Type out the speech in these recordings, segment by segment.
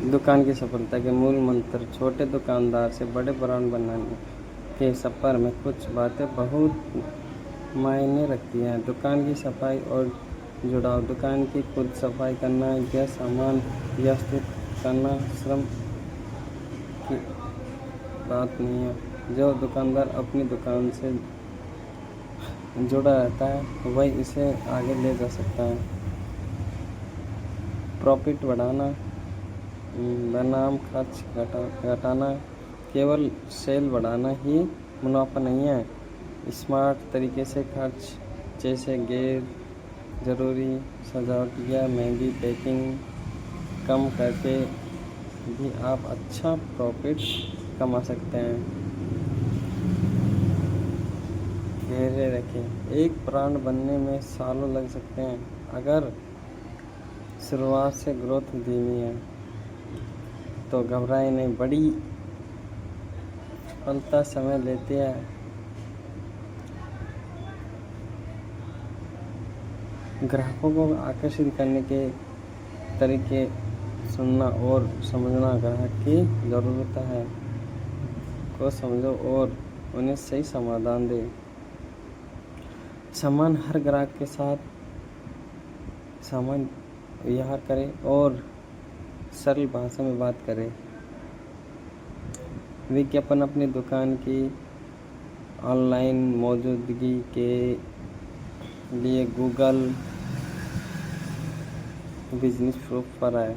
दुकान की सफलता के मूल मंत्र। छोटे दुकानदार से बड़े ब्रांड बनाने के सफ़र में कुछ बातें बहुत मायने रखती हैं। दुकान की सफाई और जुड़ाव। दुकान की खुद सफाई करना या सामान व्यवस्थित करना श्रम की बात नहीं है। जो दुकानदार अपनी दुकान से जुड़ा रहता है वही इसे आगे ले जा सकता है। प्रॉफिट बढ़ाना बनाम खर्च घटाना। केवल सेल बढ़ाना ही मुनाफा नहीं है। स्मार्ट तरीके से खर्च, जैसे गैर ज़रूरी सजावट या महंगी पैकिंग कम करके भी आप अच्छा प्रॉफिट कमा सकते हैं। धैर्य रखें। एक ब्रांड बनने में सालों लग सकते हैं अगर शुरुआत से ग्रोथ धीमी है तो घबराएं नहीं। बड़ी सफलता समय लेती है। ग्राहकों को आकर्षित करने के तरीके सुनना और समझना। ग्राहक की ज़रूरत है को समझो और उन्हें सही समाधान दे। सम्मान। हर ग्राहक के साथ समान व्यवहार करें और सरल भाषा में बात करें। विज्ञापन। अपनी दुकान की ऑनलाइन मौजूदगी के लिए गूगल बिजनेस प्रूफ पर आए।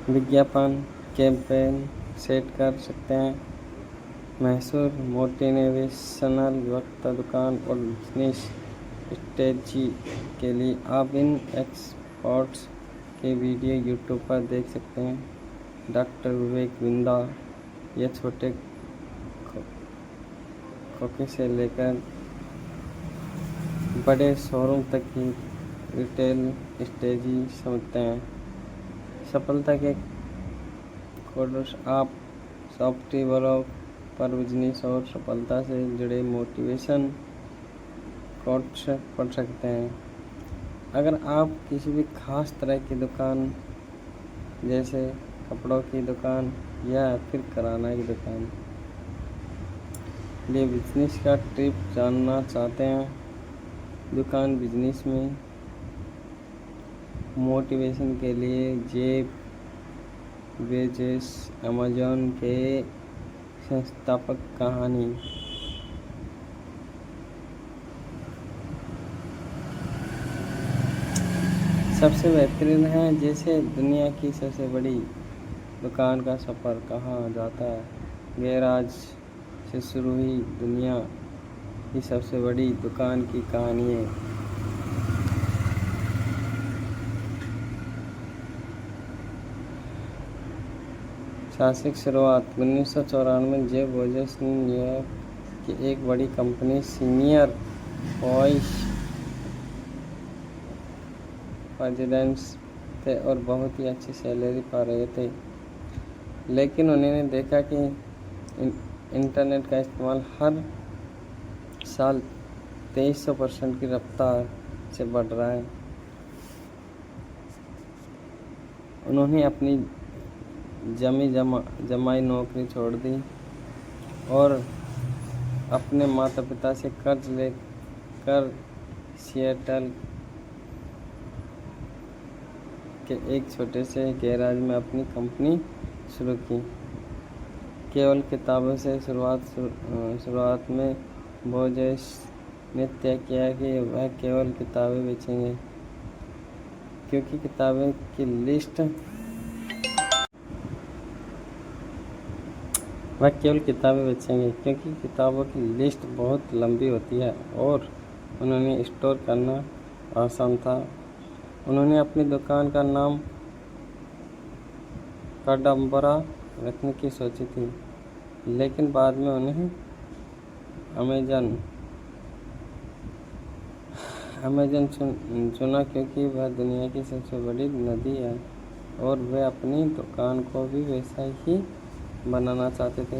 विज्ञापन कैंपेन सेट कर सकते हैं। मशहूर मोटिवेशनल वक्ता। दुकान और बिजनेस स्ट्रेटजी के लिए आप इन एक्सपर्ट्स के वीडियो यूट्यूब पर देख सकते हैं। डॉक्टर विवेक बिंदा। ये छोटे खोखे से लेकर बड़े शोरूम तक की रिटेल स्ट्रेटजी समझते हैं। सफलता के कोर्स। आप सॉफ्टवेयर पर बिजनेस और सफलता से जुड़े मोटिवेशन कोट्स पढ़ सकते हैं। अगर आप किसी भी खास तरह की दुकान, जैसे कपड़ों की दुकान या फिर किराना की दुकान लिए बिजनेस का टिप जानना चाहते हैं। दुकान बिजनेस में मोटिवेशन के लिए जेफ बेजोस, अमेज़न के संस्थापक कहानी। सबसे बेहतरीन है। जैसे दुनिया की सबसे बड़ी दुकान का सफ़र कहा जाता है, गैराज से शुरू हुई दुनिया की सबसे बड़ी दुकान की कहानी है। साहसिक शुरुआत। 1994 में जेफ बेजोस ने न्यूयॉर्क की एक बड़ी कंपनी सीनियर वाइस प्रेसिडेंट्स थे और बहुत ही अच्छी सैलरी पा रहे थे। लेकिन उन्होंने देखा कि इंटरनेट का इस्तेमाल हर साल 2300% की रफ्तार से बढ़ रहा है। उन्होंने अपनी जमाई नौकरी छोड़ दी और अपने माता पिता से कर्ज लेकर सिएटल के एक छोटे से गैराज में अपनी कंपनी शुरू की। केवल किताबों से शुरुआत में बेजोस ने तय किया कि वह केवल किताबें बेचेंगे क्योंकि किताबों की लिस्ट बहुत लंबी होती है और उन्हें स्टोर करना आसान था। उन्होंने अपनी दुकान का नाम काडम्बरा रखने की सोची थी, लेकिन बाद में उन्हें अमेज़न चुना क्योंकि वह दुनिया की सबसे बड़ी नदी है और वे अपनी दुकान को भी वैसा ही बनाना चाहते थे।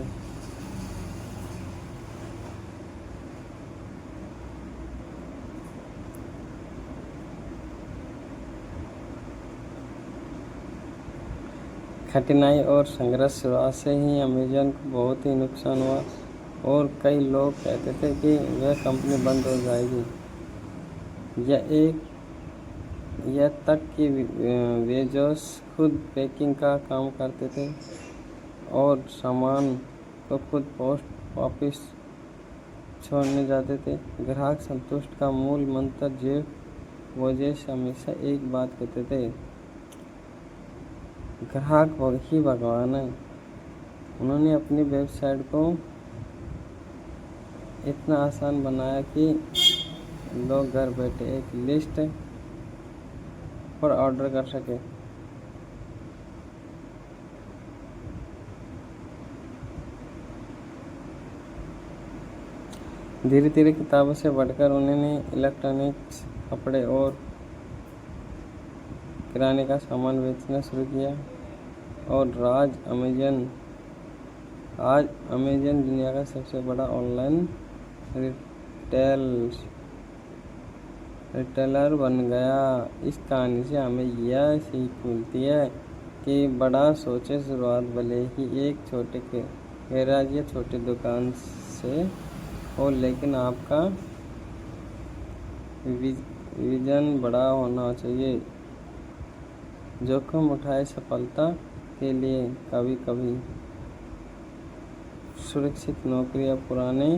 कठिनाई और संघर्ष शुरुआत से ही अमेज़न को बहुत ही नुकसान हुआ और कई लोग कहते थे कि वह कंपनी बंद हो जाएगी। यह तक कि बेजोस खुद पैकिंग का काम करते थे और सामान को खुद पोस्ट ऑफिस छोड़ने जाते थे। ग्राहक संतुष्ट का मूल मंत्र जेफ बेजोस हमेशा एक बात कहते थे, ग्राहक ही भगवान है। उन्होंने अपनी वेबसाइट को इतना आसान बनाया कि लोग घर बैठे एक लिस्ट पर ऑर्डर कर सके। धीरे धीरे किताबों से बढ़कर उन्होंने इलेक्ट्रॉनिक्स, कपड़े और किराने का सामान बेचना शुरू किया और आज अमेज़न दुनिया का सबसे बड़ा ऑनलाइन रिटेलर बन गया। इस कहानी से हमें यह सीख मिलती है कि बड़ा सोचे शुरुआत भले ही एक छोटे गैराज या छोटी दुकान से हो, लेकिन आपका विजन बड़ा होना चाहिए। जोखिम उठाए सफलता के लिए कभी कभी सुरक्षित नौकरी या पुराने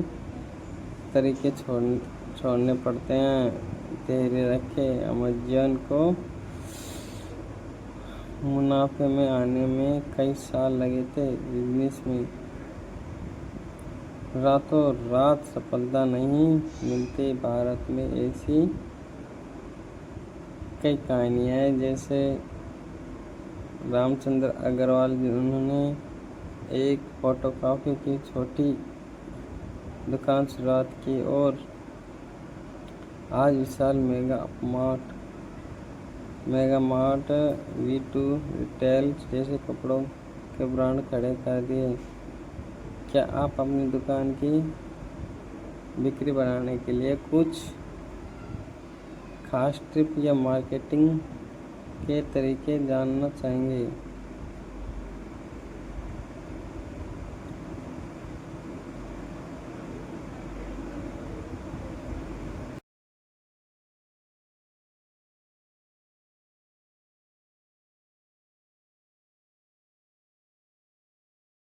तरीके छोड़ने पड़ते हैं। धैर्य रखें। अमेज़न को मुनाफे में आने में कई साल लगे थे। बिजनेस में रातों रात सफलता नहीं मिलती। भारत में ऐसी कई कहानियाँ हैं, जैसे रामचंद्र अग्रवाल, जिन्होंने एक फोटोकॉपी की छोटी दुकान शुरुआत की और आज विशाल मेगा मार्ट V2 रिटेल जैसे कपड़ों के ब्रांड खड़े कर दिए। क्या आप अपनी दुकान की बिक्री बढ़ाने के लिए कुछ खास टिप या मार्केटिंग के तरीके जानना चाहेंगे?